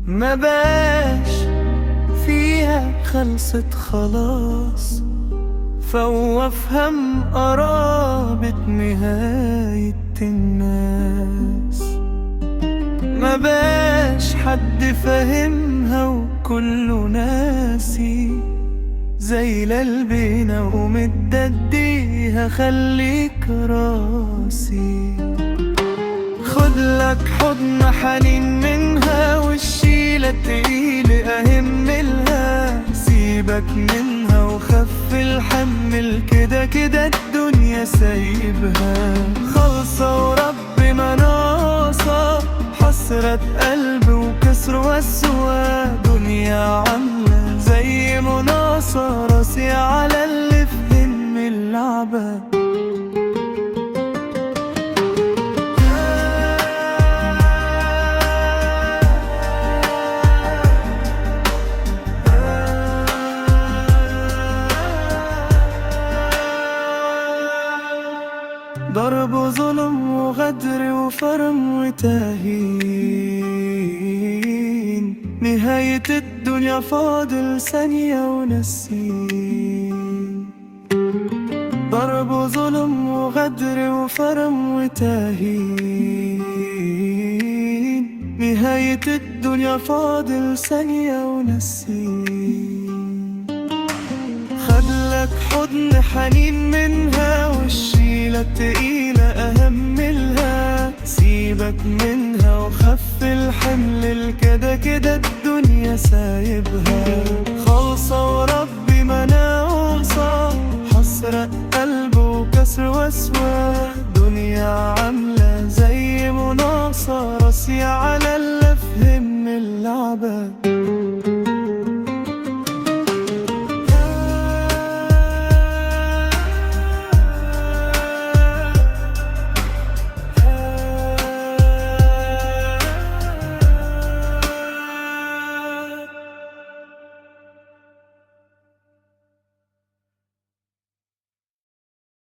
ما بقاش فيها خلصت خلاص، فوافهم قرابة نهاية الناس. ما بقاش حد فاهمها وكله ناسي، زي لقلبنا ومتدديها خليك راسي. خدلك حضن حنين منها والشيلة تقيلة أهملها، سيبك منها وخف الحمل، كده كده الدنيا سايبها خالصة ورب ما ناقصة. حسرة قلب وكسر وسوى، دنيا عاملة زي مناصة، راسي على اللي فهم اللعبة. ضرب وظلم وغدر وفرم وتهين، نهاية الدنيا فاضل ثانية ونسين. ضرب وظلم وغدر وفرم وتهين، نهاية الدنيا فاضل ثانية ونسين. خدلك حضن حنين منها والشيلة التقيلة أهملها، سيبك منها وخف الحمل، كده كده الدنيا سايبها خالصة وربي ما ناقصة. حسرة قلب وكسر وسوى، دنيا عاملة زي مناصة، راسي على اللي فهم اللعبة.